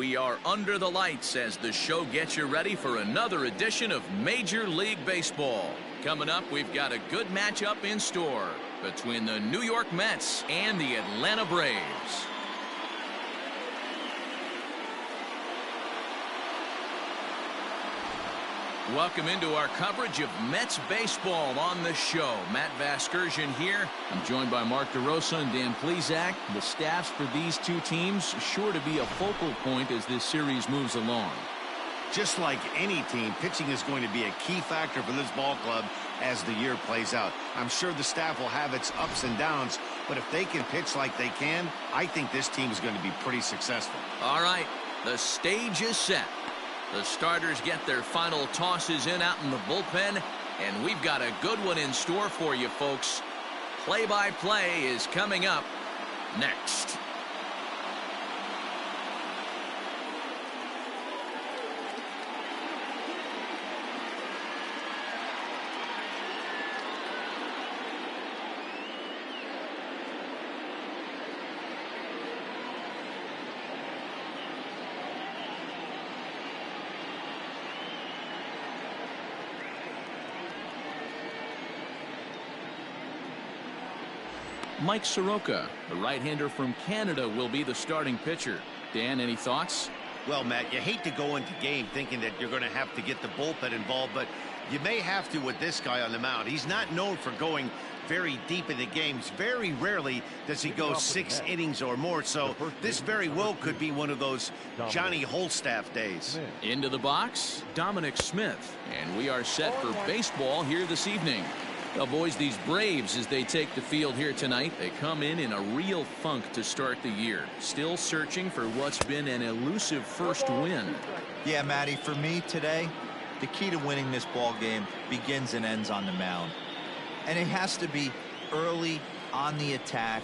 we are under the lights as the show gets you ready for another edition of Major League Baseball. Coming up, we've got a good matchup in store between the New York Mets and the Atlanta Braves. Welcome into our coverage of Mets baseball on the show. Matt Vasgersian here. I'm joined by Mark DeRosa and Dan Plesac. The staffs for these two teams sure to be a focal point as this series moves along. Just like any team, pitching is going to be a key factor for this ball club as the year plays out. I'm sure the staff will have its ups and downs, but if they can pitch like they can, I think this team is going to be pretty successful. All right, the stage is set. The starters get their final tosses in out in the bullpen, and we've got a good one in store for you, folks. Play-by-play is coming up next. Mike Soroka, the right-hander from Canada, will be the starting pitcher. Dan, any thoughts? Well, Matt, you hate to go into game thinking that you're going to have to get the bullpen involved, but you may have to with this guy on the mound. He's not known for going very deep into games. Very rarely does he go 6 innings or more, so this very well could be one of those Johnny Holstaff days. Into the box, Dominic Smith, and we are set for baseball here this evening. Well, boys, these Braves, as they take the field here tonight, they come in a real funk to start the year. Still searching for what's been an elusive first win. Yeah, Matty, for me today, the key to winning this ball game begins and ends on the mound. And it has to be early on the attack,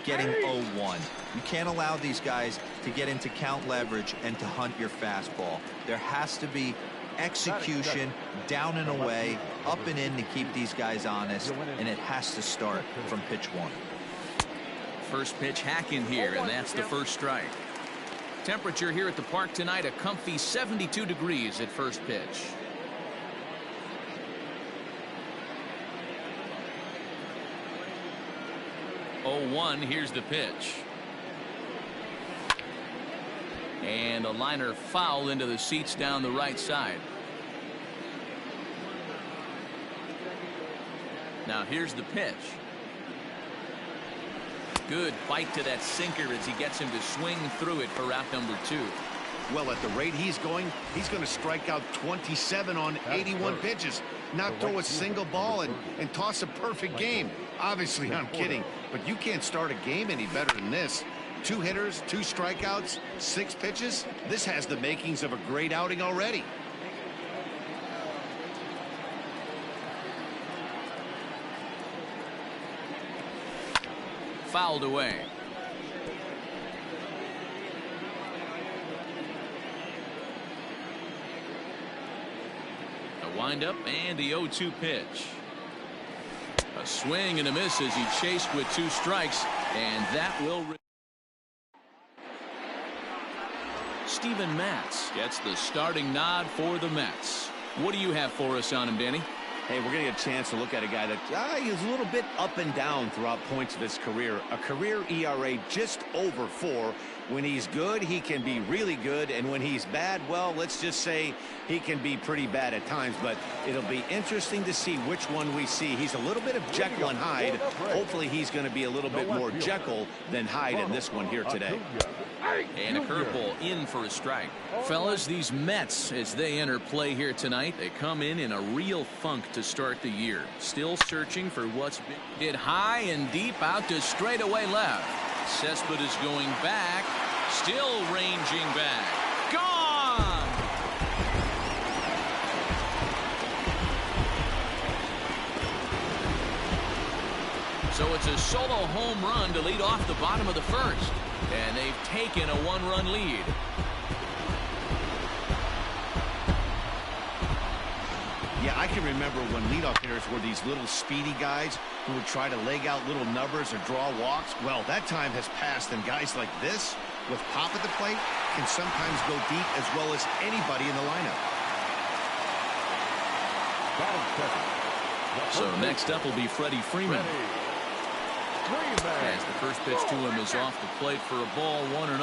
getting 0-1. You can't allow these guys to get into count leverage and to hunt your fastball. There has to be execution, down and away, up and in to keep these guys honest, and it has to start from pitch 1. First pitch hack in here, and that's the first strike. Temperature here at the park tonight, a comfy 72 degrees at first pitch. Oh, here's the pitch. And a liner foul into the seats down the right side. Now here's the pitch. Good bite to that sinker as he gets him to swing through it for out number 2. Well, at the rate he's going to strike out 27 on 81 pitches. Not throw a single ball and toss a perfect game. Obviously, I'm kidding, but you can't start a game any better than this. 2 hitters, 2 strikeouts, 6 pitches. This has the makings of a great outing already. Fouled away. A windup and the 0-2 pitch. A swing and a miss as he chased with 2 strikes, and that will. Steven Matz gets the starting nod for the Mets. What do you have for us on him, Danny? Hey, we're going to get a chance to look at a guy that he's a little bit up and down throughout points of his career. A career ERA just over 4. When he's good, he can be really good, and when he's bad, well, let's just say he can be pretty bad at times, but it'll be interesting to see which one we see. He's a little bit of Jekyll and Hyde. Hopefully he's going to be a little bit more Jekyll than Hyde in this one here today. And a curveball in for a strike. Fellas, these Mets, as they enter play here tonight, they come in a real funk to start the year. Still searching for what's been hit high and deep out to straightaway left. Cespedes going back, still ranging back. Gone! So it's a solo home run to lead off the bottom of the first. And they've taken a 1-run lead. Yeah, I can remember when leadoff hitters were these little speedy guys who would try to leg out little numbers or draw walks. Well, that time has passed, and guys like this, with pop at the plate, can sometimes go deep as well as anybody in the lineup. So next up will be Freddie Freeman. As the first pitch to him is off the plate for a ball, 1-0.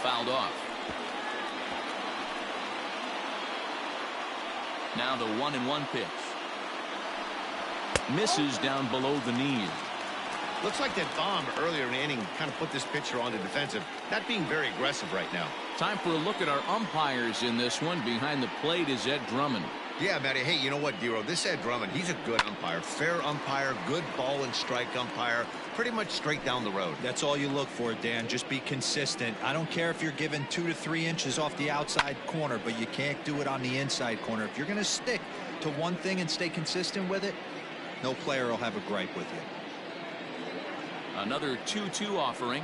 Fouled off. Now the 1-1 pitch. Misses down below the knees. Looks like that bomb earlier in the inning kind of put this pitcher on the defensive. Not being very aggressive right now. Time for a look at our umpires in this one. Behind the plate is Ed Drummond. Yeah, Matty. Hey, you know what, Dero? This Ed Drummond, he's a good umpire. Fair umpire, good ball and strike umpire. Pretty much straight down the road. That's all you look for, Dan. Just be consistent. I don't care if you're given 2 to 3 inches off the outside corner, but you can't do it on the inside corner. If you're going to stick to one thing and stay consistent with it, no player will have a gripe with you. Another 2-2 offering.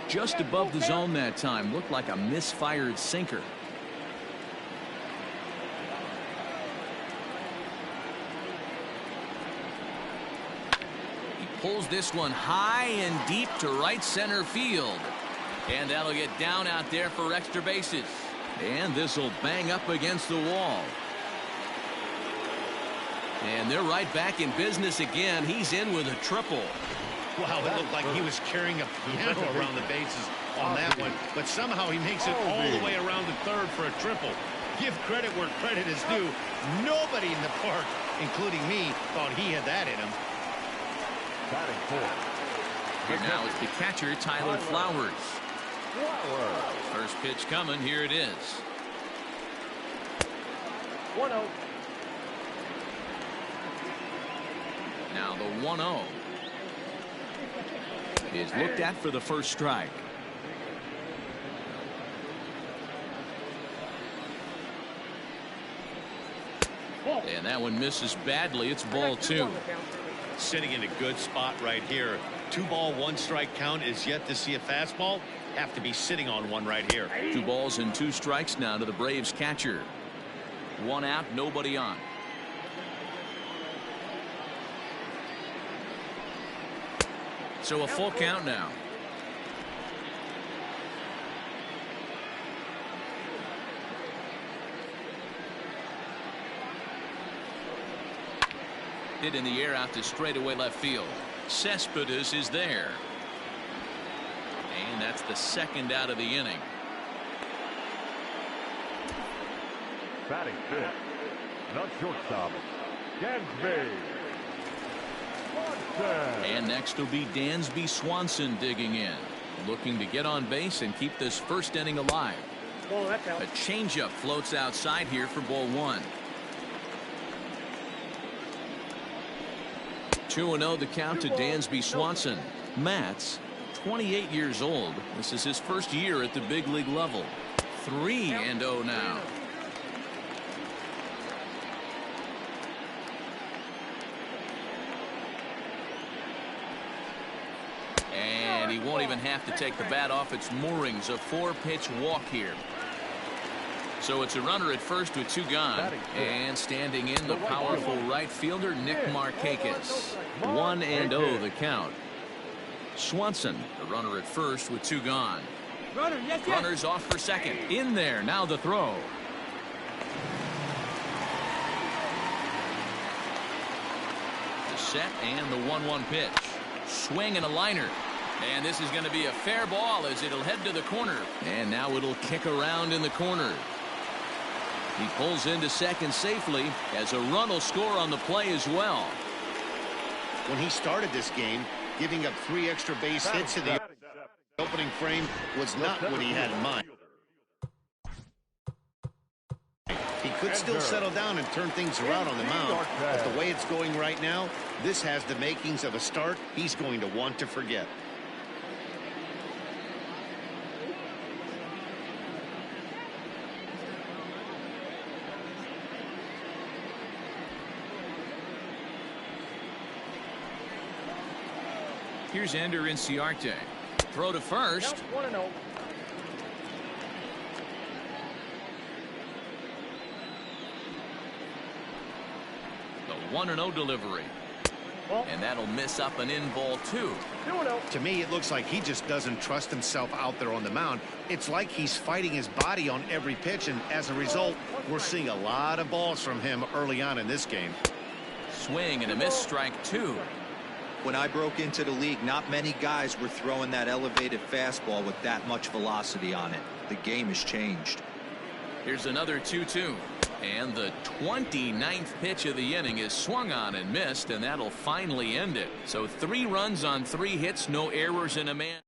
Just above the zone that time. Looked like a misfired sinker. He pulls this one high and deep to right center field. And that'll get down out there for extra bases. And this will bang up against the wall. And they're right back in business again. He's in with a triple. Wow, it looked like he was carrying a piano around the bases on that one. But somehow he makes it all the way around to third for a triple. Give credit where credit is due. Nobody in the park, including me, thought he had that in him. And now it's the catcher, Tyler Flowers. First pitch coming. Here it is. 1-0. Now the 1-0 is looked at for the first strike. And that one misses badly. It's ball 2. Sitting in a good spot right here. 2 ball, 1 strike count is yet to see a fastball. Have to be sitting on one right here. 2 balls and 2 strikes now to the Braves catcher. 1 out, nobody on. So a full count now. Hit in the air out to straightaway left field. Cespedes is there. And that's the second out of the inning. Batting fifth, the shortstop, Dansby Swanson. And next will be Dansby Swanson digging in, looking to get on base and keep this first inning alive. A changeup floats outside here for ball 1. 2-0 the count to Dansby Swanson. Matt's 28 years old. This is his first year at the big league level. 3-0 now. And he won't even have to take the bat off its moorings. A 4-pitch walk here. So it's a runner at first with 2 gone. And standing in, the powerful right fielder, Nick Markakis. 1-0 the count. Swanson, the runner at first with 2 gone. Runners off for second. In there. Now the throw. The set and the 1-1 pitch. Swing and a liner. And this is going to be a fair ball as it'll head to the corner. And now it'll kick around in the corner. He pulls into second safely as a run will score on the play as well. When he started this game, giving up 3 extra base hits in the opening frame was not what he had in mind. He could still settle down and turn things around on the mound, but the way it's going right now, this has the makings of a start he's going to want to forget. Here's Ender Inciarte. Throw to first. 1-0. The 1-0 delivery. And that'll miss up an in ball 2. To me, it looks like he just doesn't trust himself out there on the mound. It's like he's fighting his body on every pitch, and as a result, we're seeing a lot of balls from him early on in this game. Swing and a miss, strike 2. When I broke into the league, not many guys were throwing that elevated fastball with that much velocity on it. The game has changed. Here's another 2-2. And the 29th pitch of the inning is swung on and missed, and that'll finally end it. So 3 runs on 3 hits, no errors, and a man.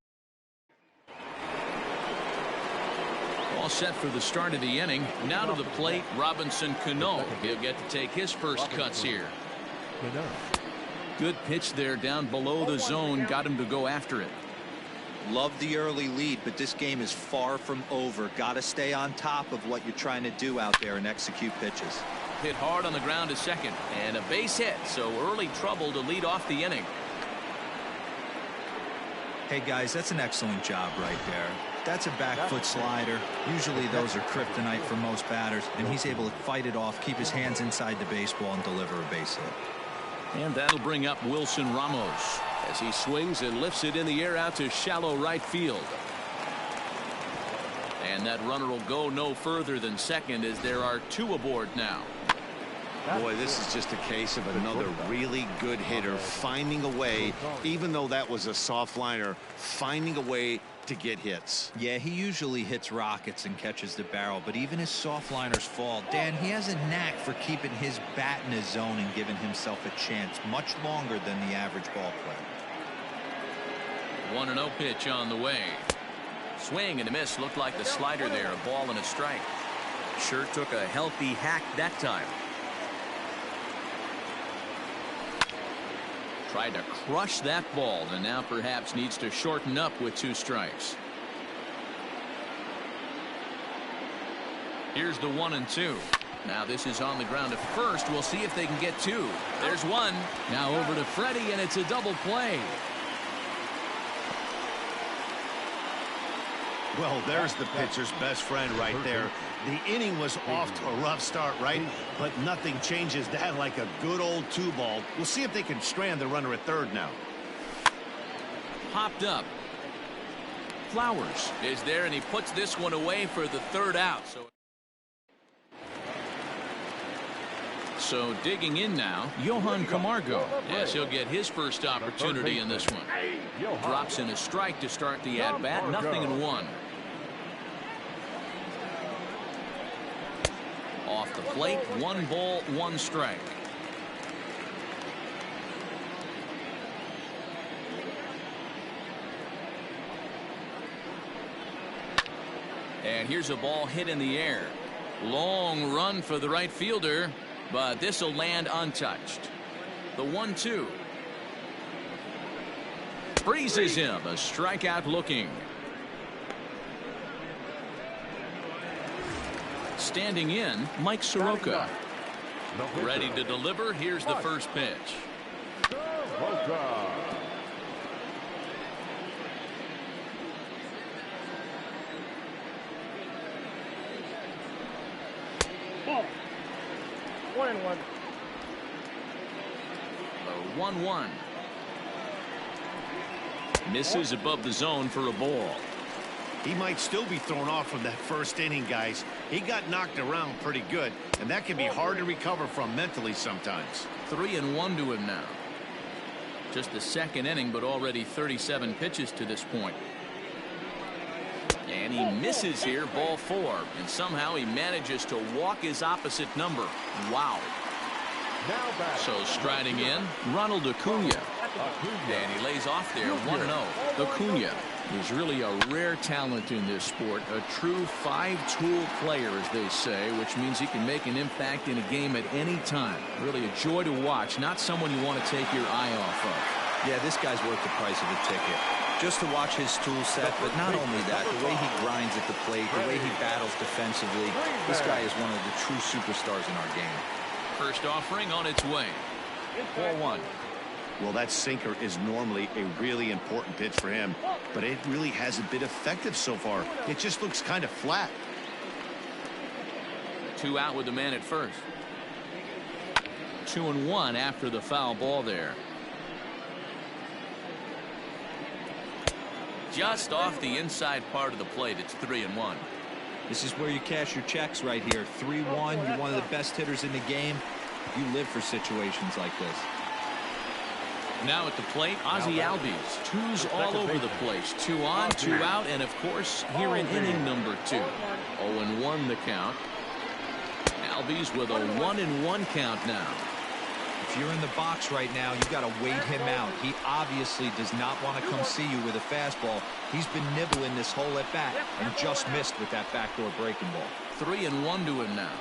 All set for the start of the inning. Now to the plate, Robinson Cano. He'll get to take his first cuts here. Good pitch there down below the zone. Got him to go after it. Love the early lead, but this game is far from over. Got to stay on top of what you're trying to do out there and execute pitches. Hit hard on the ground to second, and a base hit, so early trouble to lead off the inning. Hey guys, that's an excellent job right there. That's a back foot slider. Usually those are kryptonite for most batters, and he's able to fight it off, keep his hands inside the baseball, and deliver a base hit. And that'll bring up Wilson Ramos as he swings and lifts it in the air out to shallow right field. And that runner will go no further than second as there are 2 aboard now. Boy, this is just a case of another really good hitter finding a way, even though that was a soft liner, finding a way to get hits. Yeah, he usually hits rockets and catches the barrel, but even his soft liners fall. Dan, he has a knack for keeping his bat in his zone and giving himself a chance much longer than the average ball player. 1-0 pitch on the way. Swing and a miss. Looked like the slider there. A ball and a strike. Sure took a healthy hack that time. Tried to crush that ball, and now perhaps needs to shorten up with 2 strikes. Here's the 1-2. Now this is on the ground at first. We'll see if they can get 2. There's 1. Now over to Freddie, and it's a double play. Well, there's the pitcher's best friend right there. The inning was off to a rough start, right? But nothing changes that like a good old 2-ball. We'll see if they can strand the runner at third now. Popped up. Flowers is there, and he puts this one away for the 3rd out. So digging in now, Johan Camargo. Yes, he'll get his first opportunity in this one. Drops in a strike to start the at-bat. 0-1. Off the plate, 1 ball, 1 strike. And here's a ball hit in the air. Long run for the right fielder, but this will land untouched. The 1-2. Freezes him. A strikeout looking. Standing in, Mike Soroka. Ready to deliver. Here's the first pitch. Ball. 1-1. The 1-1. Misses above the zone for a ball. He might still be thrown off from that first inning, guys. He got knocked around pretty good, and that can be hard to recover from mentally sometimes. 3-1 to him now. Just the 2nd inning, but already 37 pitches to this point. And he misses here, ball 4, and somehow he manages to walk his opposite number. Wow. So striding in, Ronald Acuna. And he lays off there, 1-0. Acuna is really a rare talent in this sport, a true 5-tool player, as they say, which means he can make an impact in a game at any time. Really a joy to watch, not someone you want to take your eye off of. Yeah, this guy's worth the price of a ticket. Just to watch his tool set, but not only that, the way he grinds at the plate, the way he battles defensively, this guy is one of the true superstars in our game. First offering on its way. 4-1. Well, that sinker is normally a really important pitch for him, but it really hasn't been effective so far. It just looks kind of flat. 2 out with the man at first. 2-1 after the foul ball there. Just off the inside part of the plate. It's 3-1. This is where you cash your checks right here. 3-1. You're one of the best hitters in the game. You live for situations like this. Now at the plate, Ozzie Albies. Twos all over the place. 2 on, 2 out, and of course, here in inning number 2. 0-1 the count. Albies with a 1-1 count now. If you're in the box right now, you got to wait him out. He obviously does not want to come see you with a fastball. He's been nibbling this whole at bat and just missed with that backdoor breaking ball. 3-1 to him now.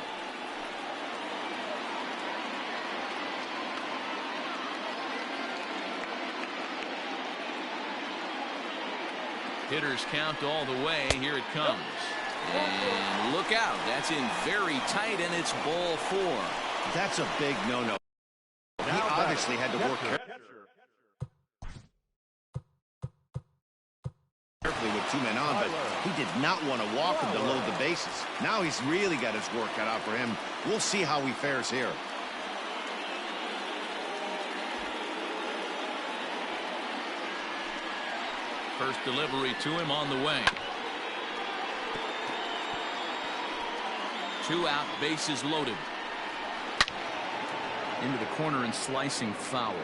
Hitters count all the way. Here it comes. And look out. That's in very tight, and it's ball 4. That's a big no-no. He obviously had to work carefully with 2 men on, but he did not want to walk him to load the bases. Now he's really got his work cut out for him. We'll see how he fares here. First delivery to him on the way. 2 out, bases loaded. Into the corner and slicing foul.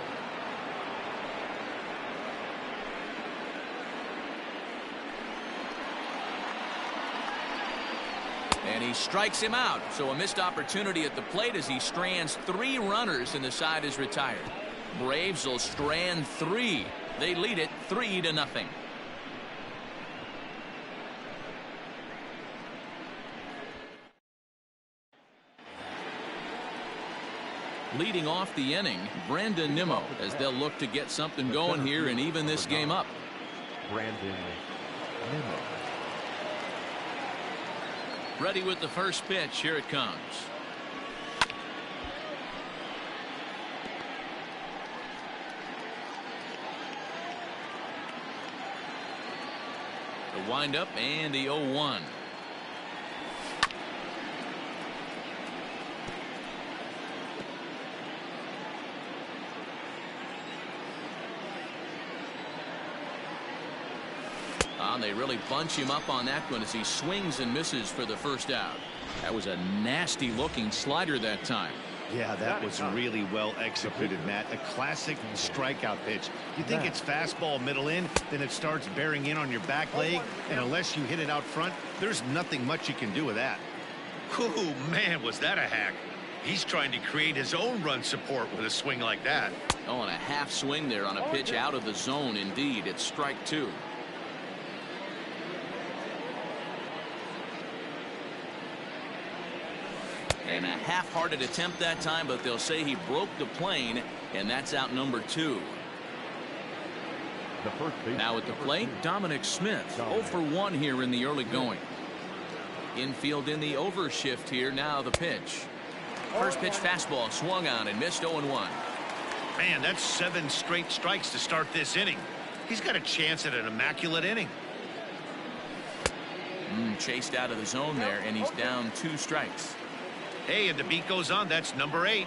And he strikes him out. So a missed opportunity at the plate as he strands 3 runners and the side is retired. Braves will strand 3. They lead it 3-0. Leading off the inning, Brandon Nimmo, as they'll look to get something going here and even this game up. Brandon Nimmo. Ready with the first pitch. Here it comes. The windup and the 0-1. They really bunch him up on that one as he swings and misses for the first out. That was a nasty looking slider that time. Yeah, that was really well executed, Matt. A classic strikeout pitch. You think it's fastball middle in, then it starts bearing in on your back leg, and unless you hit it out front, there's nothing much you can do with that. Oh, man, was that a hack. He's trying to create his own run support with a swing like that. Oh, and a half swing there on a pitch out of the zone. Indeed, it's strike 2. And a half-hearted attempt that time, but they'll say he broke the plane, and that's out number 2. Now at the plate, Dominic Smith. 0 for 1 here in the early going. Infield in the overshift here. Now the pitch. First pitch fastball swung on and missed. 0-1. Man, that's 7 straight strikes to start this inning. He's got a chance at an immaculate inning. Chased out of the zone there, and he's down 2 strikes. Hey, and the beat goes on. That's number 8.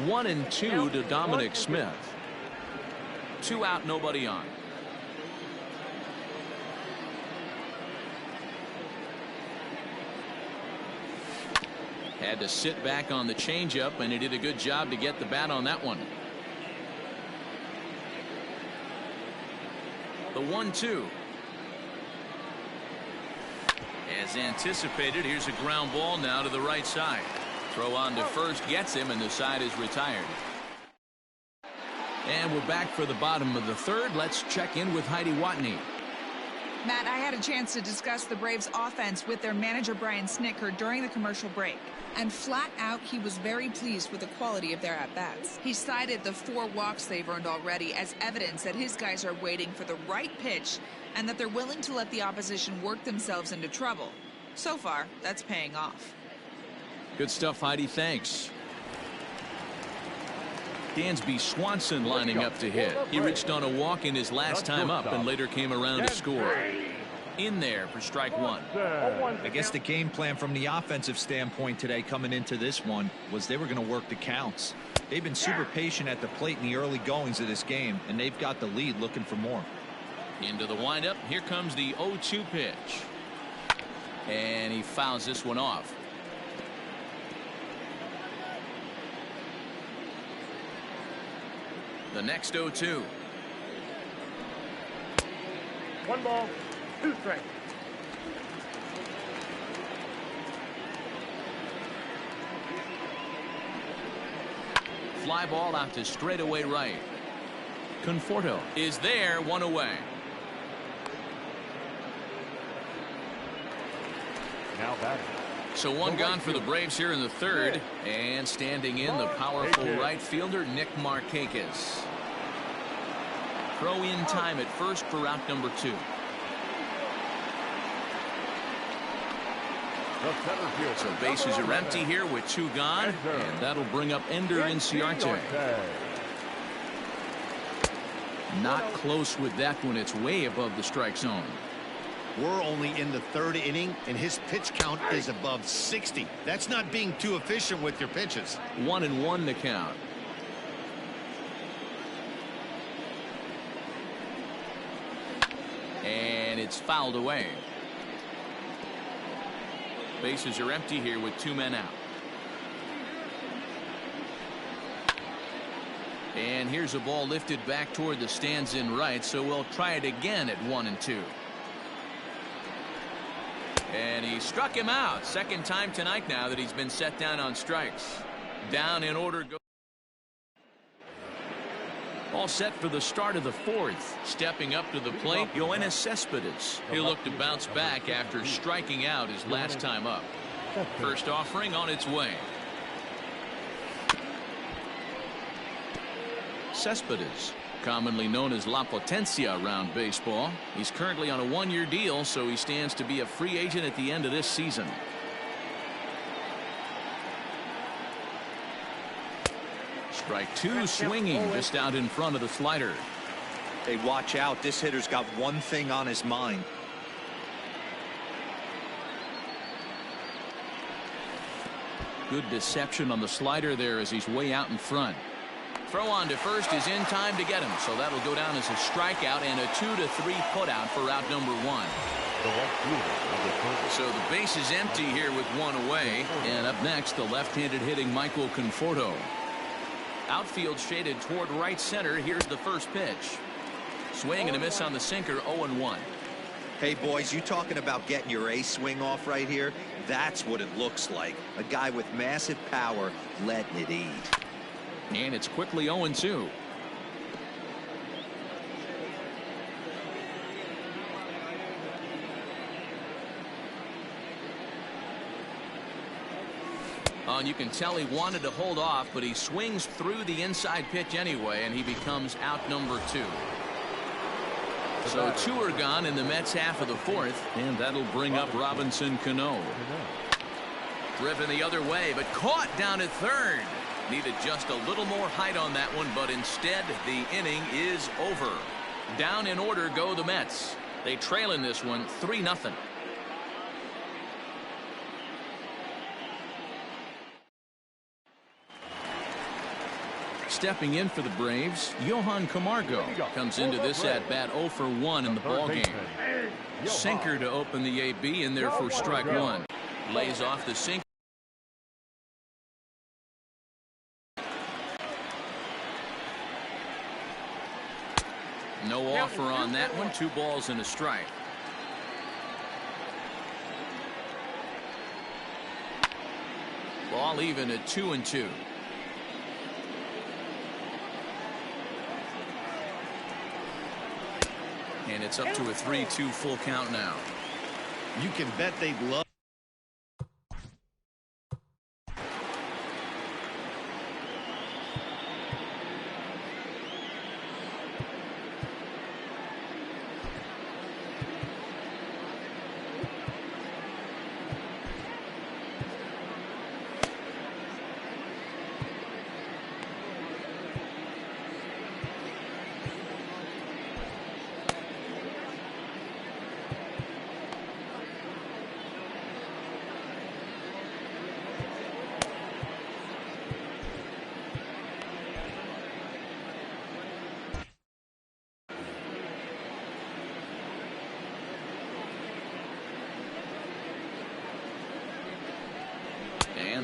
1-2 to Dominic Smith. 2 out, nobody on. Had to sit back on the changeup, and he did a good job to get the bat on that one. The 1-2. As anticipated, here's a ground ball now to the right side. Throw on to first gets him, and the side is retired. And we're back for the bottom of the 3rd. Let's check in with Heidi Watney. Matt, I had a chance to discuss the Braves offense with their manager Brian Snitker during the commercial break. And flat out, he was very pleased with the quality of their at-bats. He cited the 4 walks they've earned already as evidence that his guys are waiting for the right pitch and that they're willing to let the opposition work themselves into trouble. So far, that's paying off. Good stuff, Heidi. Thanks. Dansby Swanson lining up to hit. He reached on a walk in his last time up and later came around to score. In there for strike 1. I guess the game plan from the offensive standpoint today coming into this one was they were going to work the counts. They've been super patient at the plate in the early goings of this game, and they've got the lead looking for more. Into the windup. Here comes the 0-2 pitch. And he fouls this one off. The next 0-2. 1 ball, 2 strikes. Fly ball out to straightaway right. Conforto is there, 1 away. Now batting. So 1 gone for the Braves here in the 3rd, and standing in the powerful right fielder Nick Markakis. Throw in time at first for out number 2. So bases are empty here with 2 gone, and that'll bring up Ender Inciarte. Not close with that one. It's way above the strike zone. We're only in the 3rd inning, and his pitch count is above 60. That's not being too efficient with your pitches. 1-1 the count. And it's fouled away. Bases are empty here with 2 men out. And here's a ball lifted back toward the stands in right, so we'll try it again at 1-2. And he struck him out. 2nd time tonight now that he's been set down on strikes. Down in order. All set for the start of the 4th. Stepping up to the plate, Yoenis Cespedes. He'll look to bounce back after striking out his last time up. First offering on its way. Cespedes, commonly known as La Potencia around baseball. He's currently on a 1-year deal, so he stands to be a free agent at the end of this season. Strike 2, swinging just out in front of the slider. Hey, watch out. This hitter's got one thing on his mind. Good deception on the slider there as he's way out in front. Throw on to first is in time to get him, so that'll go down as a strikeout and a 2-3 putout for out number 1. So the base is empty here with 1 away, and up next the left-handed hitting Michael Conforto. Outfield shaded toward right center. Here's the first pitch. Swing and a miss on the sinker. 0-1. Hey boys, you talking about getting your ace swing off right here? That's what it looks like. A guy with massive power letting it eat. And it's quickly 0-2. And you can tell he wanted to hold off, but he swings through the inside pitch anyway, and he becomes out number 2. So 2 are gone in the Mets half of the 4th, and that'll bring up Robinson Cano. Driven the other way, but caught down at 3rd. Needed just a little more height on that one, but instead the inning is over. Down in order go the Mets. They trail in this one 3-0. Stepping in for the Braves, Johan Camargo comes into this at bat 0 for 1 in the ballgame. Sinker to open the AB in there for strike 1. Lays off the sinker. No offer on that one. 2 balls and a strike. Ball even at 2-2. And it's up to a 3-2 full count now. You can bet they'd love.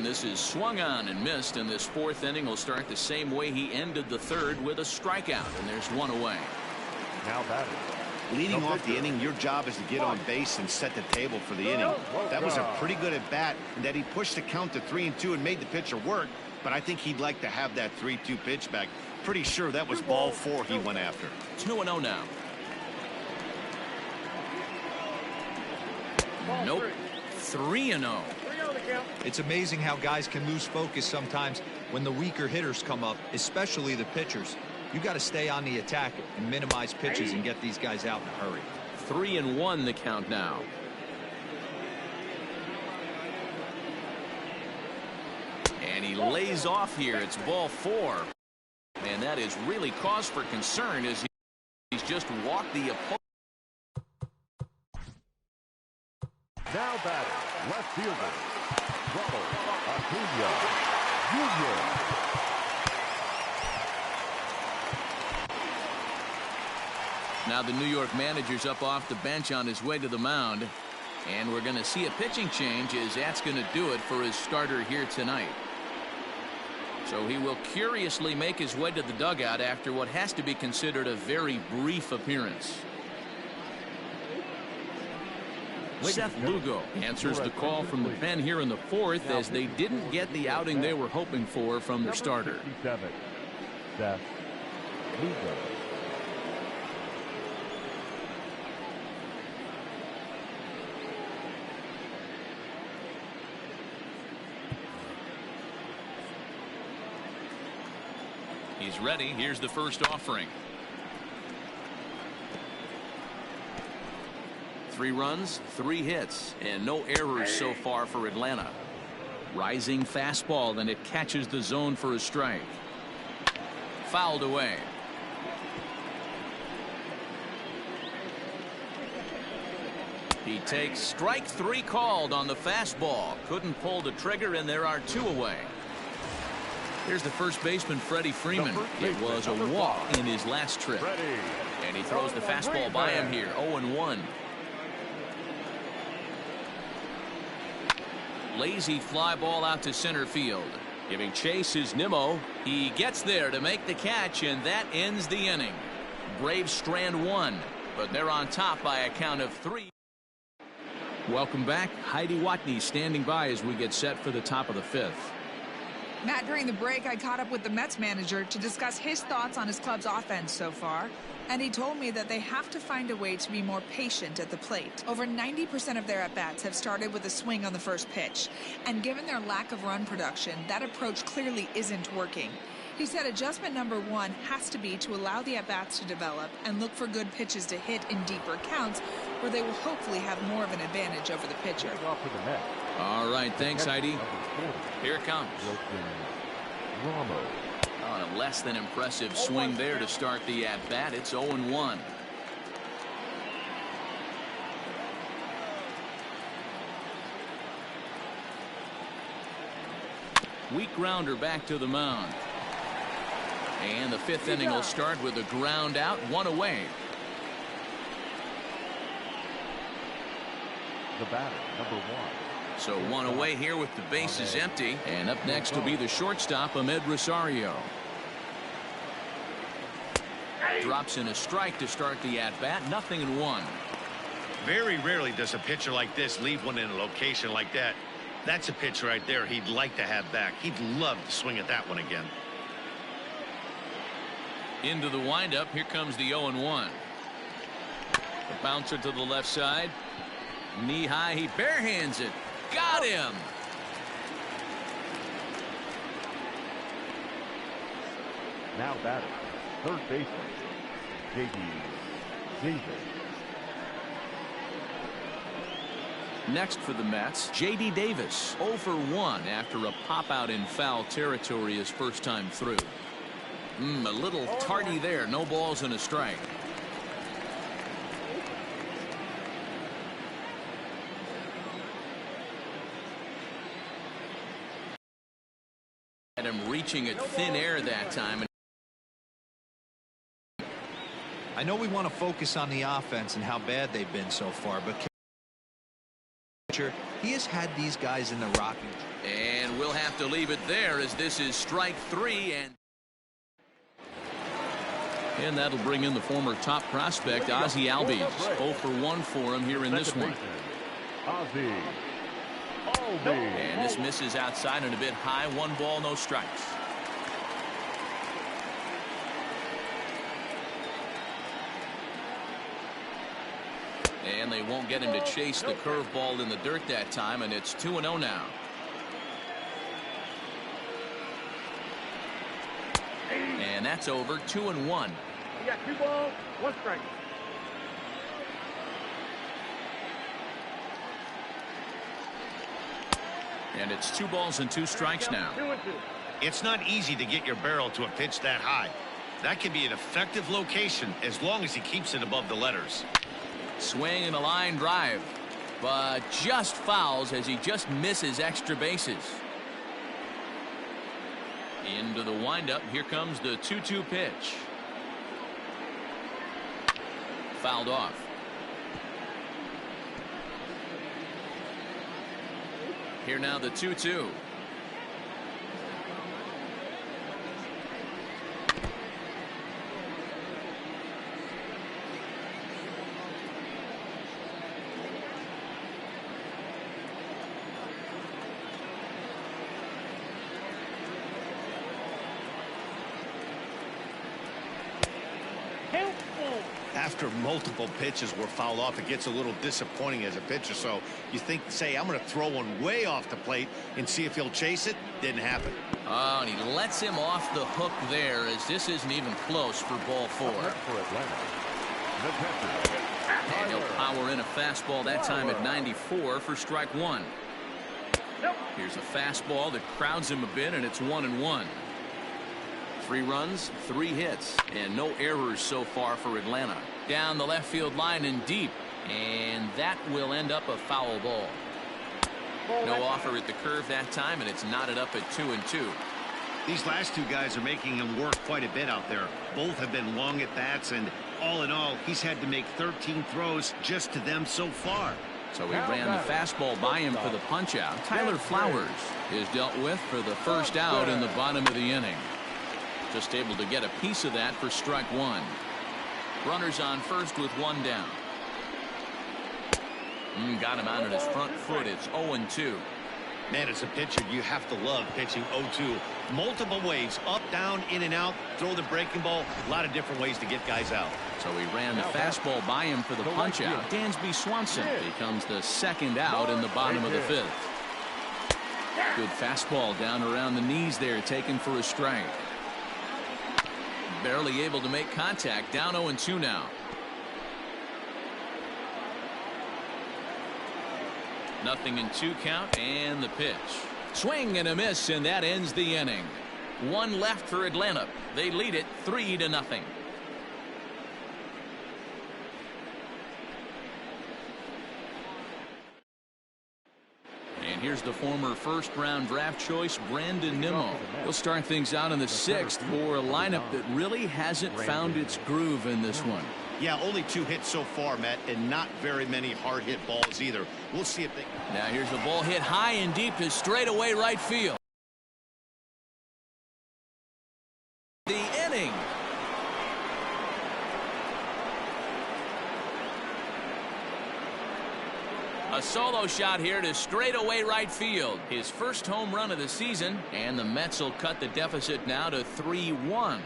and this is swung on and missed, and this fourth inning will start the same way he ended the third, with a strikeout, and there's one away. Now batting. Leading off the inning, your job is to get on base and set the table for the inning. That was a pretty good at bat, and that he pushed the count to 3-2 and made the pitcher work, but I think he'd like to have that 3-2 pitch back. Pretty sure that was ball 4 he went after. 2-0 now. Nope. 3-0. It's amazing how guys can lose focus sometimes when the weaker hitters come up, especially the pitchers. You got to stay on the attack and minimize pitches and get these guys out in a hurry. 3-1 the count now. And he lays off here. It's ball 4. And that is really cause for concern as he's just walked the opponent. Now batting, left fielder, Ronald Acuna Jr. Now the New York manager's up off the bench on his way to the mound. And we're going to see a pitching change, as that's going to do it for his starter here tonight. So he will curiously make his way to the dugout after what has to be considered a very brief appearance. Seth Lugo answers the call from the pen here in the fourth, as they didn't get the outing they were hoping for from their starter. Seth Lugo. He's ready. Here's the first offering. 3 runs, 3 hits, and no errors so far for Atlanta. Rising fastball, and it catches the zone for a strike. Fouled away. He takes strike 3 called on the fastball. Couldn't pull the trigger, and there are 2 away. Here's the first baseman, Freddie Freeman. It was a walk in his last trip. And he throws the fastball by him here. 0-1. Lazy fly ball out to center field. Giving chase is Nimmo. He gets there to make the catch, and that ends the inning. Braves strand 1, but they're on top by a count of 3. Welcome back. Heidi Watney standing by as we get set for the top of the 5th. Matt, during the break, I caught up with the Mets manager to discuss his thoughts on his club's offense so far. And he told me that they have to find a way to be more patient at the plate. Over 90% of their at-bats have started with a swing on the first pitch. And given their lack of run production, that approach clearly isn't working. He said adjustment number 1 has to be to allow the at-bats to develop and look for good pitches to hit in deeper counts, where they will hopefully have more of an advantage over the pitcher. All right, thanks, Heidi. Here it comes. On a less than impressive swing there to start the at-bat. It's 0-1. Weak grounder back to the mound. And the 5th inning will start with a ground out, 1 away. The batter, number 1. So 1 away here with the bases empty. And up next will be the shortstop, Ahmed Rosario. Drops in a strike to start the at-bat. 0-1. Very rarely does a pitcher like this leave one in a location like that. That's a pitch right there he'd like to have back. He'd love to swing at that one again. Into the windup. Here comes the 0-1. The bouncer to the left side. Knee high. He barehands it. Got him. Now batting, third baseman, J.D. Davis. Next for the Mets, J.D. Davis, 0 for 1 after a pop-out in foul territory his first time through. A little tardy there. No balls and a strike. And him reaching at thin air that time. I know we want to focus on the offense and how bad they've been so far, but He has had these guys in the rocking. And we'll have to leave it there as this is strike three. And that'll bring in the former top prospect, Ozzie Albies. 0 for 1 for him here in this one. Ozzie Albies. And this misses outside and a bit high. 1 ball, no strikes. And they won't get him to chase the curveball in the dirt that time, and it's 2-0 now. And that's over. 2-1. You got 2 balls, 1 strike. And it's 2 balls and 2 strikes now. 2-2. It's not easy to get your barrel to a pitch that high. That can be an effective location as long as he keeps it above the letters. Swing and a line drive, but just fouls as he just misses extra bases. Into the windup. Here comes the 2-2 pitch. Fouled off. Here now the 2-2. After multiple pitches were fouled off, it gets a little disappointing as a pitcher. So you think, say, I'm going to throw one way off the plate and see if he'll chase it. Didn't happen. Oh, and he lets him off the hook there as this isn't even close for ball 4. And he'll power in a fastball that time at 94 for strike 1. Here's a fastball that crowds him a bit, and it's 1-1. 3 runs, 3 hits, and no errors so far for Atlanta. Down the left field line and deep, and that will end up a foul ball. No offer at the curve that time, and it's knotted up at 2-2. These last 2 guys are making him work quite a bit out there. Both have been long at bats, and all in all, he's had to make 13 throws just to them so far. So he ran the fastball by him for the punch out. Tyler Flowers is dealt with for the first out in the bottom of the inning. Just able to get a piece of that for strike 1. Runners on first with 1 down. Got him out on his front foot. It's 0-2. Man, as a pitcher, you have to love pitching 0-2. Multiple ways, up, down, in and out, throw the breaking ball. A lot of different ways to get guys out. So he ran the fastball by him for the punch out. Dansby Swanson becomes the second out in the bottom of the 5th. Good fastball down around the knees there, taken for a strike. Barely able to make contact. Down 0-2 now. Nothing in 2 count, and the pitch. Swing and a miss, and that ends the inning. 1 left for Atlanta. They lead it 3-0. And here's the former first-round draft choice, Brandon Nimmo. He'll start things out in the 6th for a lineup that really hasn't found its groove in this one. Yeah, only 2 hits so far, Matt, and not very many hard hit balls either. We'll see if they... Now here's the ball hit high and deep to straightaway right field. The inning. A solo shot here to straightaway right field. His first home run of the season, and the Mets will cut the deficit now to 3-1.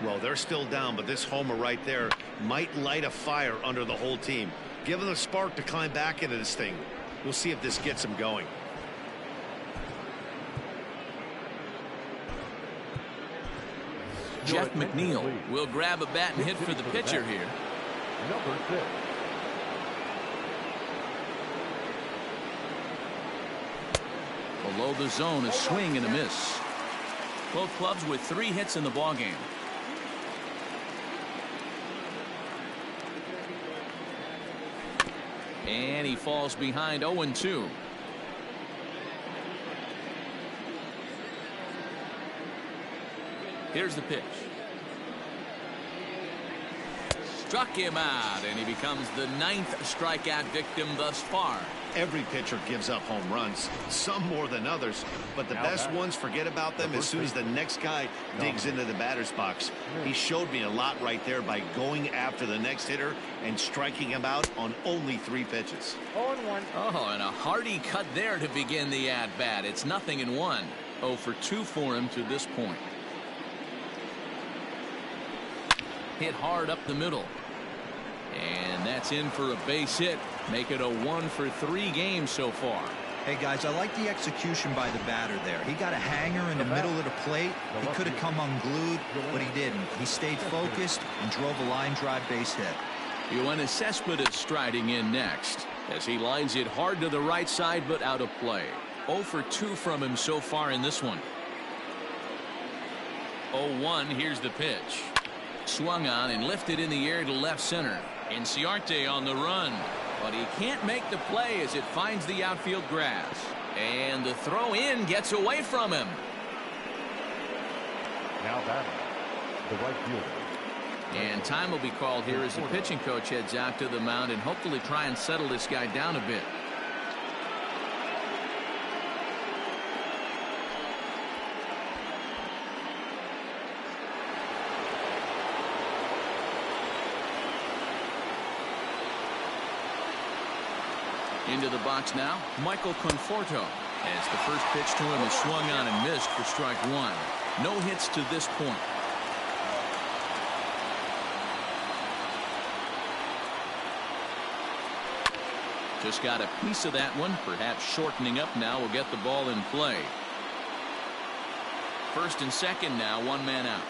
Well, they're still down, but this homer right there might light a fire under the whole team. Give them a spark to climb back into this thing. We'll see if this gets them going. Jeff McNeil will grab a bat and hit for the pitcher here. Number 6. Below the zone, a swing and a miss. Both clubs with 3 hits in the ballgame. And he falls behind 0-2. Here's the pitch. Struck him out, and he becomes the 9th strikeout victim thus far. Every pitcher gives up home runs, some more than others, but the best ones forget about them as soon as the next guy digs into the batter's box. He showed me a lot right there by going after the next hitter and striking him out on only 3 pitches. 0-1. Oh, and a hearty cut there to begin the at-bat. It's 0-1. 0 for 2 for him to this point. Hit hard up the middle. And that's in for a base hit. Make it a 1 for 3 games so far. Hey, guys, I like the execution by the batter there. He got a hanger in the middle of the plate. He could have come unglued, but he didn't. He stayed focused and drove a line drive base hit. Yoenis Cespedes striding in next as he lines it hard to the right side, but out of play. 0 for 2 from him so far in this one. 0-1. Here's the pitch. Swung on and lifted in the air to left center. Inciarte on the run, but he can't make the play as it finds the outfield grass. And the throw in gets away from him. Now batting, the right fielder. And time will be called here as the pitching coach heads out to the mound and hopefully try and settle this guy down a bit. Into the box now, Michael Conforto, as the first pitch to him is swung on and missed for strike 1. No hits to this point. Just got a piece of that one. Perhaps shortening up now will get the ball in play. First and second now, 1 man out.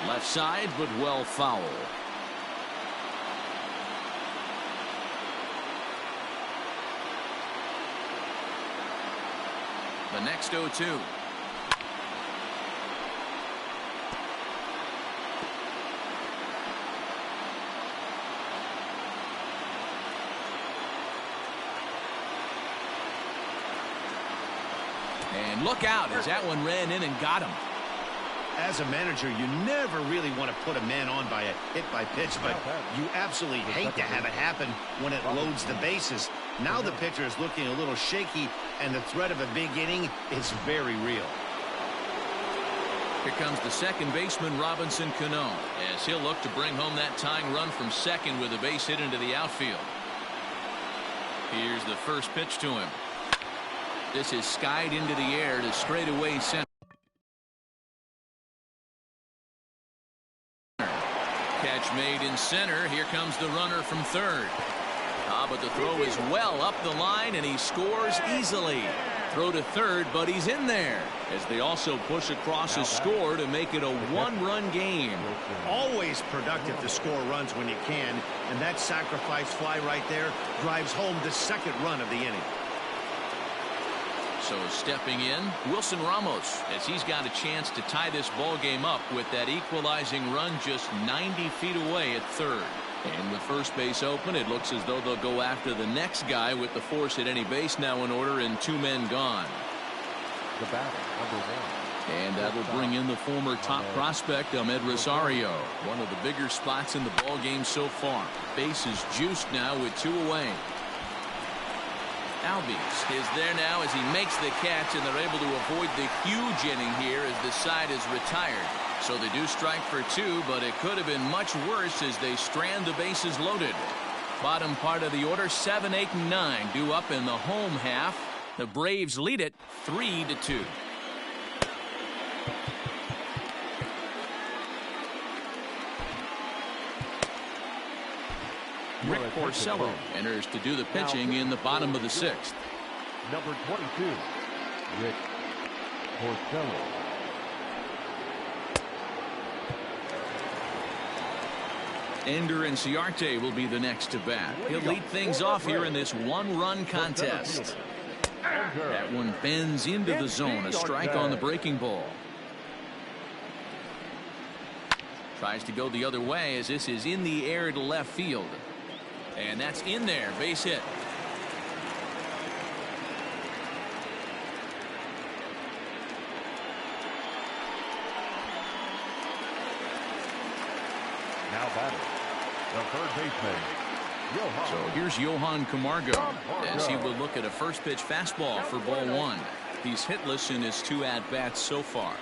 Left side, but well foul. The next 0-2. And look out as that one ran in and got him. As a manager, you never really want to put a man on by a hit by pitch, but you absolutely hate to have it happen when it loads the bases. Now the pitcher is looking a little shaky, and the threat of a big inning is very real. Here comes the second baseman, Robinson Cano, as he'll look to bring home that tying run from second with a base hit into the outfield. Here's the first pitch to him. This is skied into the air to straightaway center. Catch made in center. Here comes the runner from third. But the throw is well up the line, and he scores easily. Throw to third, but he's in there as they also push across a score to make it a 1-run game. Always productive to score runs when you can, and that sacrifice fly right there drives home the second run of the inning. So stepping in, Wilson Ramos, as he's got a chance to tie this ball game up with that equalizing run just 90 feet away at third. And with first base open, it looks as though they'll go after the next guy with the force at any base now in order and 2 men gone. The batter, number 1. And that will bring in the former top prospect, Ahmed Rosario. One of the bigger spots in the ball game so far. Base is juiced now with 2 away. Albies is there now as he makes the catch, and they're able to avoid the huge inning here as the side is retired. So they do strike for 2, but it could have been much worse as they strand the bases loaded. Bottom part of the order, 7, 8, and 9 due up in the home half. The Braves lead it 3-2. Rick Porcello enters to do the pitching in the bottom of the 6th. Number 22, Rick Porcello. Ender Inciarte will be the next to bat. He'll lead things off here in this 1-run contest. That one bends into the zone. A strike on the breaking ball. Tries to go the other way as this is in the air to left field. And that's in there. Base hit. Now batting, the third baseman, Johan. So here's Johan Camargo as he will look at a first pitch fastball for ball one. He's hitless in his 2 at-bats so far.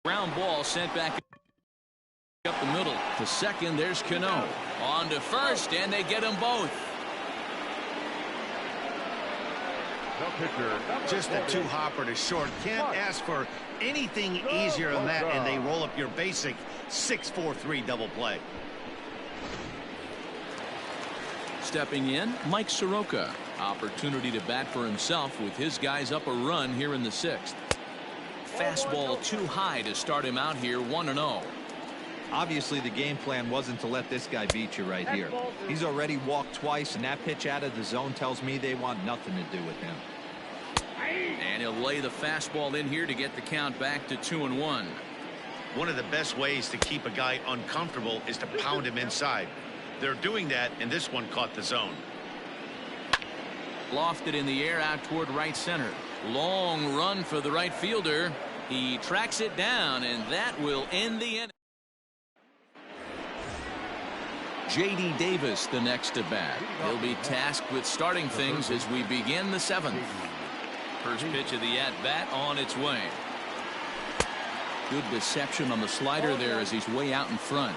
Ground ball sent back up the middle. To second, there's Cano. On to first, and they get them both. The pitcher, Just a two-hopper to short. Can't ask for anything easier than that, and they roll up your basic 6-4-3 double play. Stepping in, Mike Soroka. Opportunity to bat for himself with his guys up a run here in the 6th. Fastball too high to start him out here 1-0. Obviously, the game plan wasn't to let this guy beat you right here. He's already walked twice, and that pitch out of the zone tells me they want nothing to do with him. And he'll lay the fastball in here to get the count back to 2-1. One of the best ways to keep a guy uncomfortable is to pound him inside. They're doing that, and this one caught the zone. Lofted in the air out toward right center. Long run for the right fielder. He tracks it down, and that will end the inning. J.D. Davis the next to bat. He'll be tasked with starting things as we begin the 7th. First pitch of the at-bat on its way. Good deception on the slider there as he's way out in front.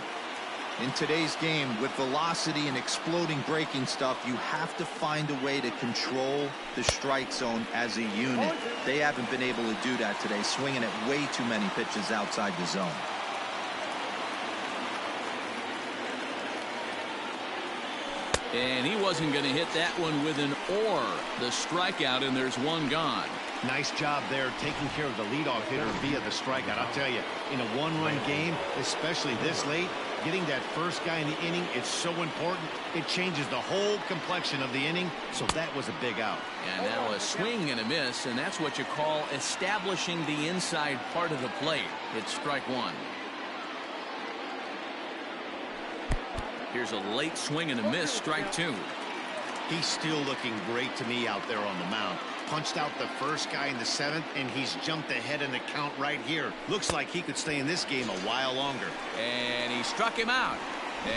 In today's game, with velocity and exploding breaking stuff, you have to find a way to control the strike zone as a unit. They haven't been able to do that today, swinging at way too many pitches outside the zone. And he wasn't going to hit that one with an or. The strikeout, and there's one gone. Nice job there taking care of the leadoff hitter via the strikeout. I'll tell you, in a one-run game, especially this late, getting that first guy in the inning, it's so important. It changes the whole complexion of the inning, so that was a big out. And now a swing and a miss, and that's what you call establishing the inside part of the plate. It's strike one. Here's a late swing and a miss, strike two. He's still looking great to me out there on the mound. Punched out the first guy in the 7th, and he's jumped ahead in the count right here. Looks like he could stay in this game a while longer. And he struck him out.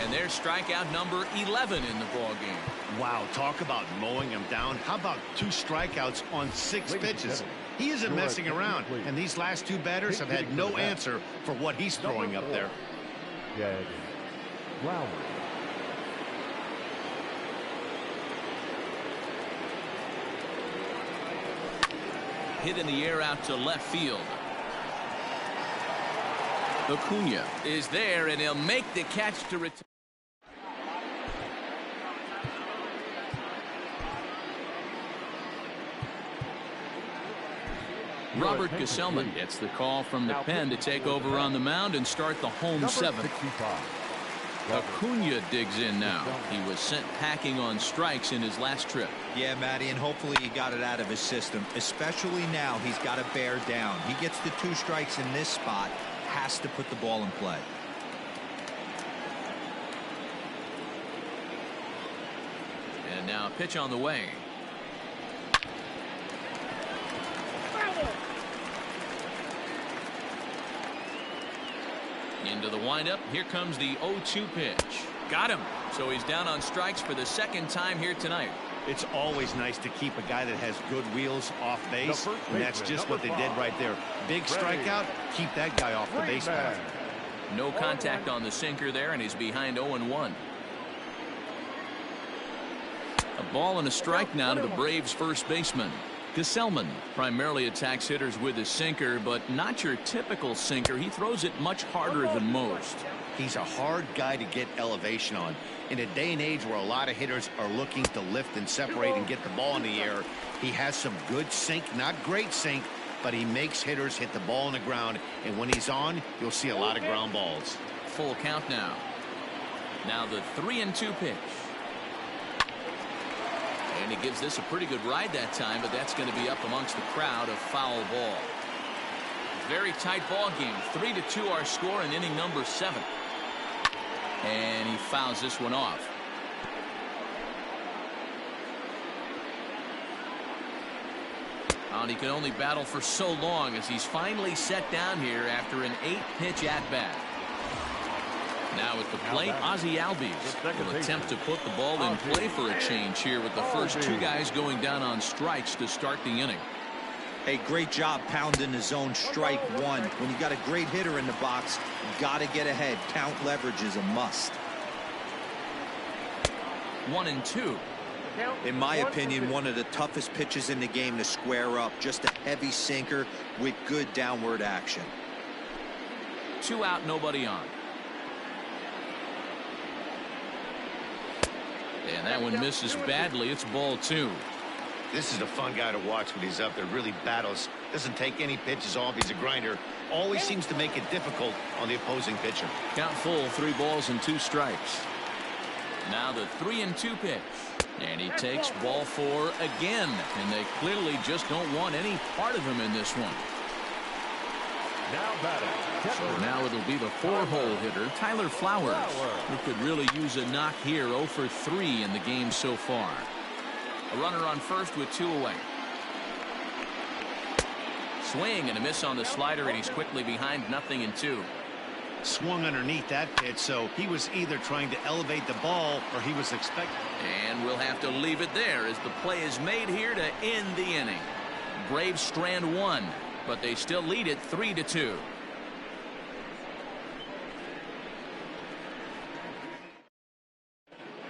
And there's strikeout number 11 in the ball game. Wow, talk about mowing him down. How about 2 strikeouts on 6 pitches? He isn't messing around, and these last 2 batters have had no answer for what he's throwing up there. Yeah, Lowry. Hit in the air out to left field. Acuna is there, and he'll make the catch to return. Robert Gesellman gets the call from the pen to take over on the mound and start the home 7th. Acuna digs in now. He was sent packing on strikes in his last trip. Yeah, Matty, and hopefully he got it out of his system. Especially now, he's got to bear down. He gets the 2 strikes in this spot, has to put the ball in play. And now a pitch on the way. Into the windup. Here comes the 0-2 pitch. Got him. So he's down on strikes for the 2nd time here tonight. It's always nice to keep a guy that has good wheels off base, and that's just what they did right there. Big strikeout, keep that guy off the base path. No contact on the sinker there, and he's behind 0-1. A ball and a strike now to the Braves first baseman. Gesellman primarily attacks hitters with his sinker, but not your typical sinker. He throws it much harder than most. He's a hard guy to get elevation on. In a day and age where a lot of hitters are looking to lift and separate and get the ball in the air, he has some good sink, not great sink, but he makes hitters hit the ball on the ground, and when he's on, you'll see a lot of ground balls. Full count now. Now the 3-2 pitch. And he gives this a pretty good ride that time, but that's going to be up amongst the crowd. A foul ball. Very tight ball game. 3-2 our score in inning number 7. And he fouls this one off. And he can only battle for so long as he's finally set down here after an 8-pitch at-bat. Now at the plate, Ozzie Albies will attempt to put the ball in play for a change here with the first 2 guys going down on strikes to start the inning. Hey, great job pounding the zone. Strike one. When you got a great hitter in the box, you got to get ahead. Count leverage is a must. 1-2. In my opinion, one of the toughest pitches in the game to square up. Just a heavy sinker with good downward action. 2 out, nobody on. And that one misses badly. It's ball 2. This is a fun guy to watch when he's up there. Really battles. Doesn't take any pitches off. He's a grinder. Always seems to make it difficult on the opposing pitcher. Count full, 3 balls and 2 strikes. Now the 3-2 pitch. And he takes ball 4 again. And they clearly just don't want any part of him in this one. Now batting. So now it'll be the 4-hole hitter, Tyler Flowers, who could really use a knock here. 0 for 3 in the game so far. A runner on first with 2 away. Swing and a miss on the slider, and he's quickly behind 0-2. Swung underneath that pitch, so he was either trying to elevate the ball or he was expecting. And we'll have to leave it there as the play is made here to end the inning. Braves strand 1, but they still lead it 3-2.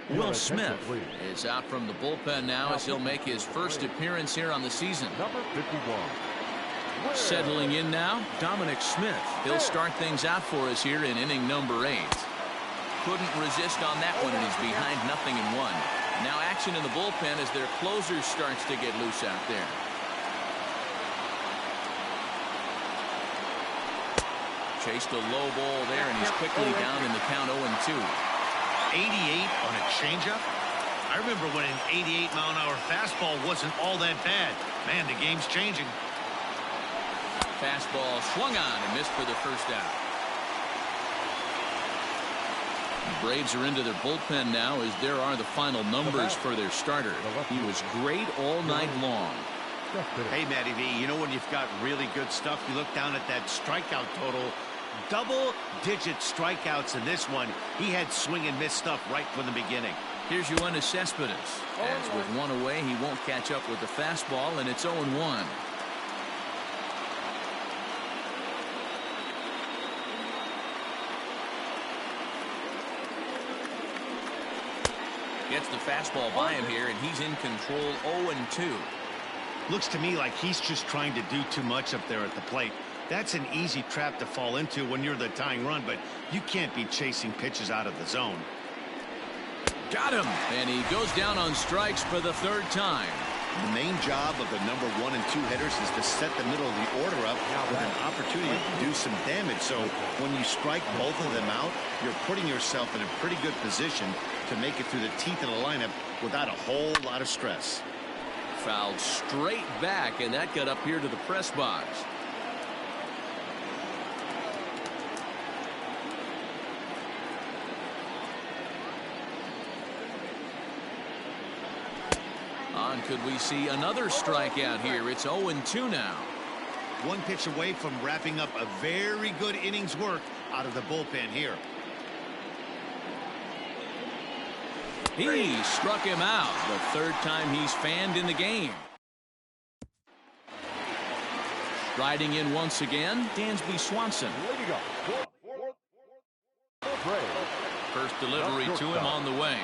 Will Smith is out from the bullpen now as he'll make his first appearance here on the season. Number 51. Settling in now, Dominic Smith. He'll start things out for us here in inning number 8. Couldn't resist on that one, and he's behind 0-1. Now action in the bullpen as their closer starts to get loose out there. Chased a low ball there, and he's quickly down in the count 0-2. 88 on a changeup. I remember when an 88-mile-an-hour fastball wasn't all that bad. Man, the game's changing. Fastball swung on and missed for the first out. The Braves are into their bullpen now as there are the final numbers for their starter. He was great all night long. Hey, Matty V, you know when you've got really good stuff, you look down at that strikeout total. Double-digit strikeouts in this one. He had swing and miss stuff right from the beginning. Here's Yoenis Cespedes. As with 1 away, he won't catch up with the fastball, and it's 0-1. Gets the fastball by him here, and he's in control. 0-2. Looks to me like he's just trying to do too much up there at the plate. That's an easy trap to fall into when you're the tying run, but you can't be chasing pitches out of the zone. Got him, and he goes down on strikes for the 3rd time. The main job of the number 1 and 2 hitters is to set the middle of the order up with an opportunity to do some damage. So when you strike both of them out, you're putting yourself in a pretty good position to make it through the teeth of the lineup without a whole lot of stress. Fouled straight back, and that got up here to the press box. Could we see another strikeout here? It's 0-2 now. 1 pitch away from wrapping up a very good innings work out of the bullpen here. He struck him out. The 3rd time he's fanned in the game. Riding in once again, Dansby Swanson. First delivery to him on the way.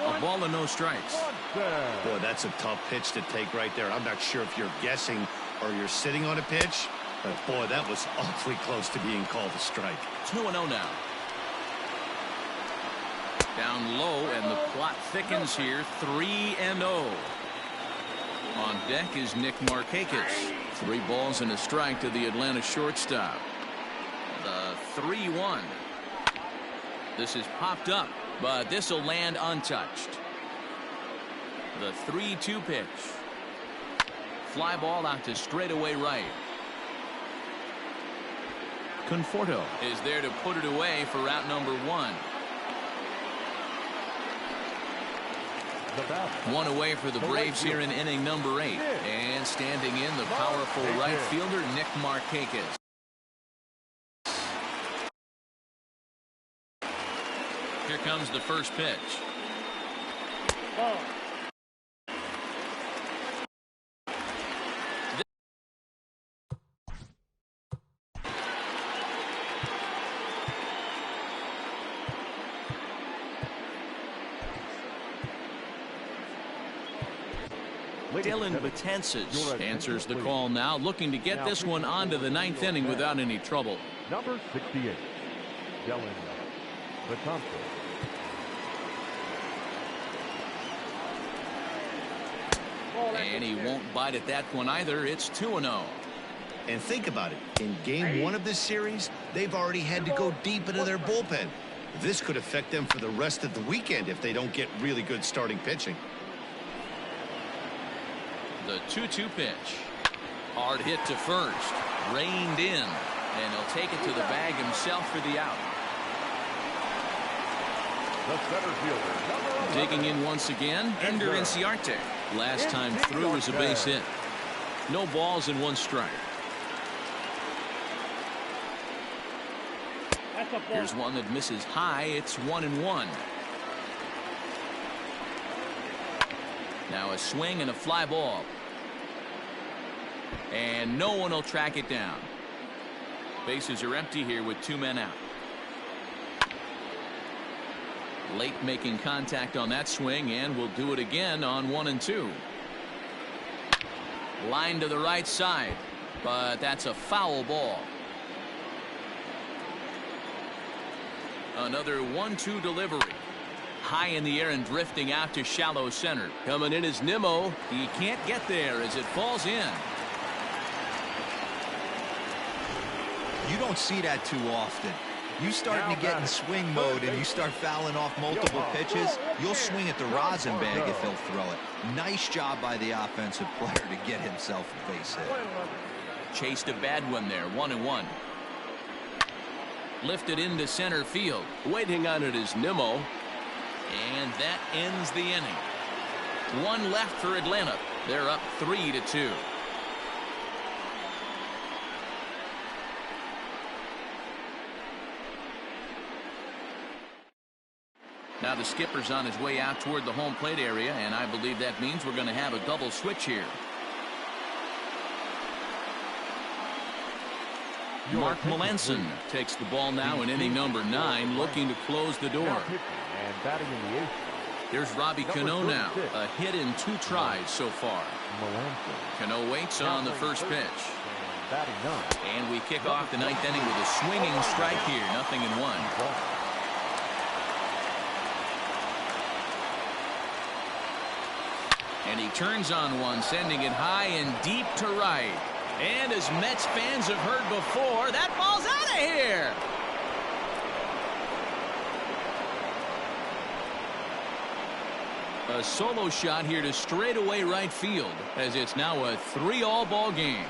A ball and no strikes. Boy, that's a tough pitch to take right there. I'm not sure if you're guessing or you're sitting on a pitch, but boy, that was awfully close to being called a strike. 2-0 now. Down low, and the plot thickens here. 3-0. On deck is Nick Markakis. 3 balls and a strike to the Atlanta shortstop. The 3-1. This is popped up, but this will land untouched. The 3-2 pitch. Fly ball out to straightaway right. Conforto is there to put it away for out number 1. The batter. One away for the Braves here in inning number 8. And standing in, the powerful right fielder, Nick Markakis. Here comes the first pitch. Dylan Betances answers the call now, looking to get this one onto the 9th inning without any trouble. Number 68, Dylan Betances. And he won't bite at that one either. It's 2-0. And think about it. In game 1 of this series, they've already had to go deep into their bullpen. This could affect them for the rest of the weekend if they don't get really good starting pitching. The 2-2 pitch. Hard hit to first. Reined in. And he'll take it to the bag himself for the out. The center fielder, Digging in once again, Ender Inciarte. Last time through was a base hit. No balls and 1 strike. Here's one that misses high. It's 1-1. Now a swing and a fly ball. And no one will track it down. Bases are empty here with 2 men out. Late making contact on that swing, and will do it again on 1 and 2. Line to the right side, but that's a foul ball. Another 1-2 delivery. High in the air and drifting out to shallow center. Coming in is Nimmo. He can't get there as it falls in. You don't see that too often. You starting to get in swing mode and you start fouling off multiple pitches, you'll swing at the rosin bag if he'll throw it. Nice job by the offensive player to get himself a base hit. Chased a bad one there. 1-1. Lifted into center field. Waiting on it is Nimmo. And that ends the inning. 1 left for Atlanta. They're up 3-2. Now the skipper's on his way out toward the home plate area, and I believe that means we're going to have a double switch here. Mark Melanson takes the ball now in inning number 9, looking to close the door. There's Robbie Cano now, a hit in 2 tries so far. Cano waits on the first pitch. And we kick off the 9th inning with a swinging strike here, 0-1. And he turns on one, sending it high and deep to right. And as Mets fans have heard before, that ball's out of here. A solo shot here to straightaway right field, as it's now a 3-all ball game.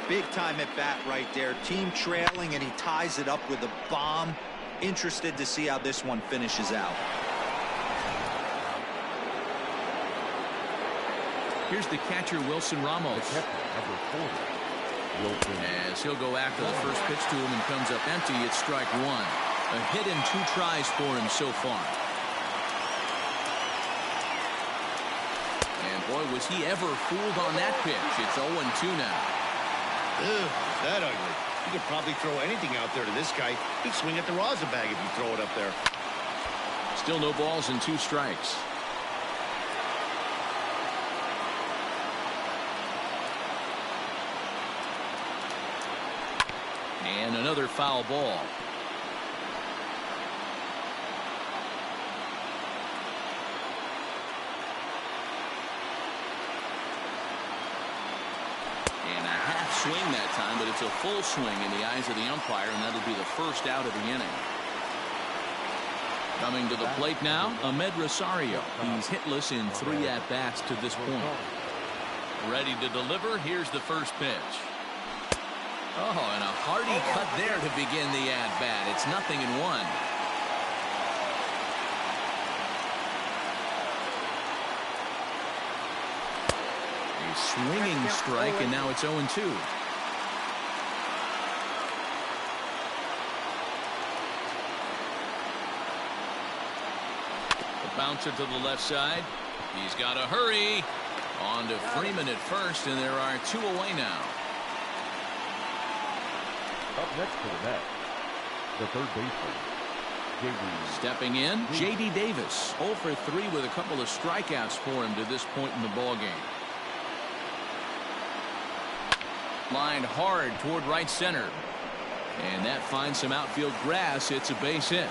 Big time at bat right there. Team trailing, and he ties it up with a bomb. Interested to see how this one finishes out. Here's the catcher, Wilson Ramos. As he'll go after the first pitch to him and comes up empty, it's strike 1. A hit in 2 tries for him so far. And boy, was he ever fooled on that pitch. It's 0-2 now. Ugh, is that ugly? You could probably throw anything out there to this guy. He'd swing at the rosin bag if you throw it up there. Still no balls and 2 strikes. And another foul ball. And a half swing that time, but it's a full swing in the eyes of the umpire, and that'll be the first out of the inning. Coming to the plate now, Ahmed Rosario. He's hitless in 3 at-bats to this point. Ready to deliver. Here's the first pitch. Oh, and a hearty cut there to begin the at-bat. It's 0-1. A swinging strike, and now it's 0-2. The bouncer to the left side. He's got to hurry. On to Freeman at first, and there are 2 away now. Up next to the net, the third baseman, J.D. Stepping in, J.D. Davis. 0 for 3 with a couple of strikeouts for him to this point in the ballgame. Lined hard toward right center. And that finds some outfield grass. It's a base hit.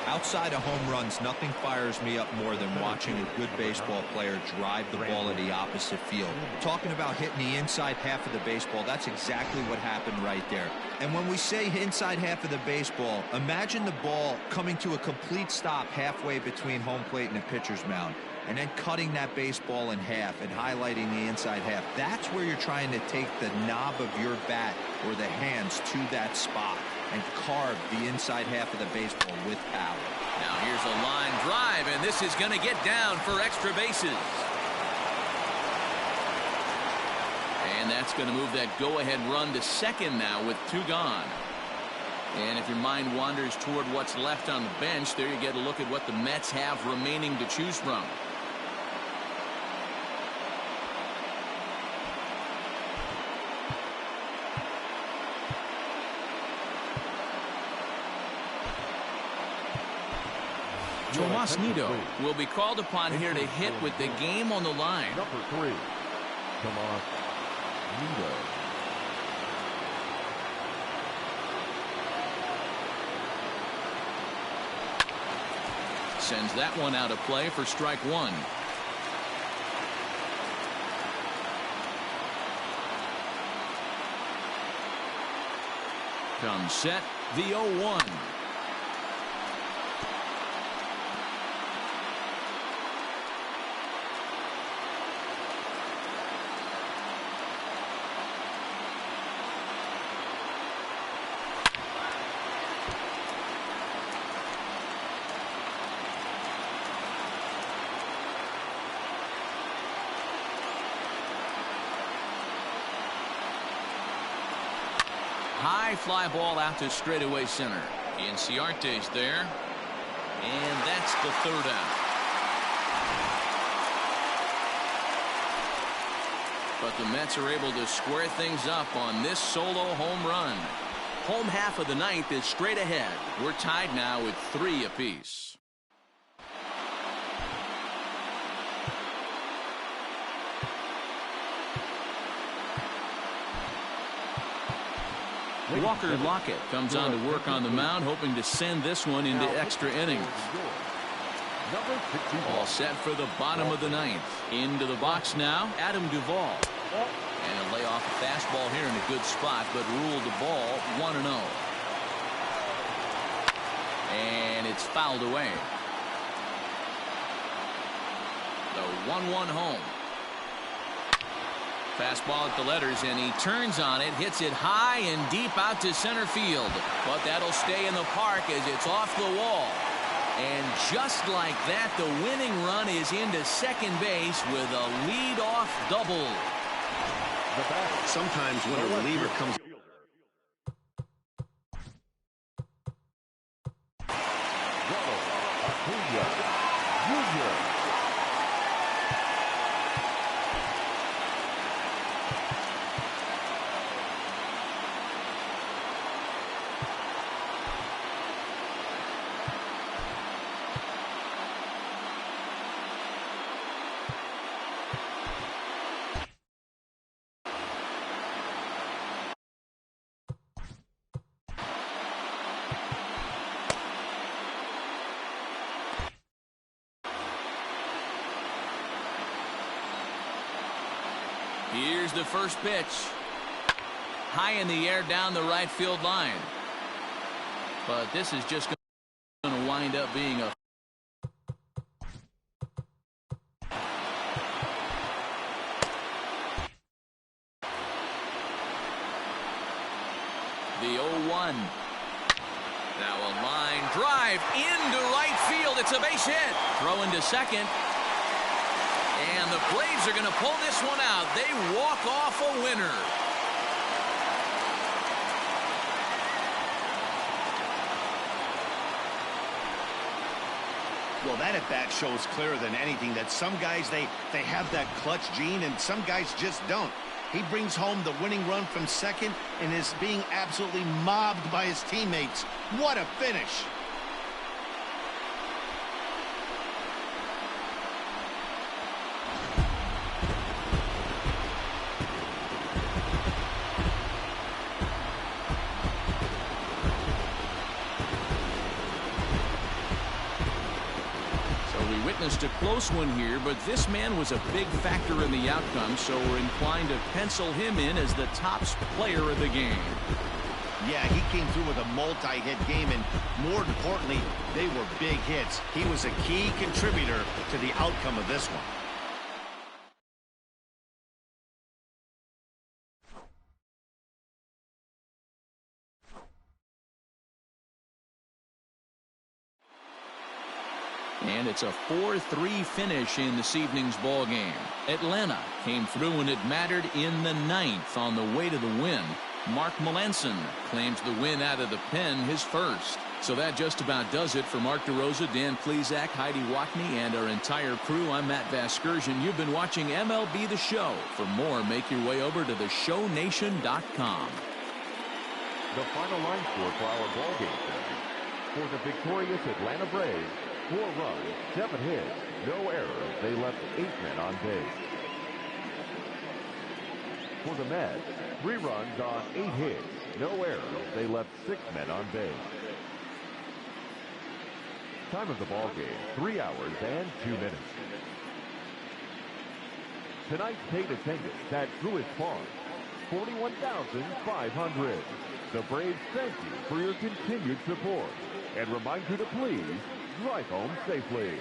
Outside of home runs, nothing fires me up more than watching a good baseball player drive the ball at the opposite field. Talking about hitting the inside half of the baseball, that's exactly what happened right there. And when we say inside half of the baseball, imagine the ball coming to a complete stop halfway between home plate and the pitcher's mound, and then cutting that baseball in half and highlighting the inside half. That's where you're trying to take the knob of your bat or the hands to that spot and carve the inside half of the baseball with power. Now here's a line drive, and this is going to get down for extra bases. And that's going to move that go-ahead run to second now with 2 gone. And if your mind wanders toward what's left on the bench, there you get a look at what the Mets have remaining to choose from. Tomas Nido will be called upon here to hit with the game on the line. Number 3, Tomas Nido. Sends that one out of play for strike 1. Comes set, the 0-1. High fly ball out to straightaway center. Inciarte's there. And that's the 3rd out. But the Mets are able to square things up on this solo home run. Home half of the 9th is straight ahead. We're tied now with 3 apiece. Walker Lockett comes on to work on the mound, hoping to send this one into extra innings. All set for the bottom of the 9th. Into the box now, Adam Duvall. And a lay off a fastball here in a good spot, but ruled the ball 1-0. And it's fouled away. The 1-1 home. Fastball at the letters, and he turns on it, hits it high and deep out to center field. But that'll stay in the park as it's off the wall. And just like that, the winning run is into second base with a lead-off double. Sometimes when a reliever comes... Here's the first pitch. High in the air down the right field line. But this is just going to wind up being a the 0-1. Now a line drive into right field. It's a base hit. Throw into second. And the Braves are going to pull this one out. They walk off a winner. Well, that at-bat shows clearer than anything that some guys, they have that clutch gene and some guys just don't. He brings home the winning run from second and is being absolutely mobbed by his teammates. What a finish. A close one here, but this man was a big factor in the outcome, so we're inclined to pencil him in as the top player of the game. Yeah, he came through with a multi-hit game, and more importantly, they were big hits. He was a key contributor to the outcome of this one. And it's a 4-3 finish in this evening's ball game. Atlanta came through when it mattered in the 9th on the way to the win. Mark Melanson claims the win out of the pen, his first. So that just about does it for Mark DeRosa, Dan Plesac, Heidi Wackney, and our entire crew. I'm Matt Vasgersian. You've been watching MLB The Show. For more, make your way over to theshownation.com. The final line score for our ball game tonight. For the victorious Atlanta Braves, 4 runs, 7 hits, no errors. They left 8 men on base. For the Mets, 3 runs on 8 hits, no errors. They left 6 men on base. Time of the ball game, 3 hours and 2 minutes. Tonight's paid attendance at Truist Park, 41,500. The Braves thank you for your continued support and remind you to please drive home safely.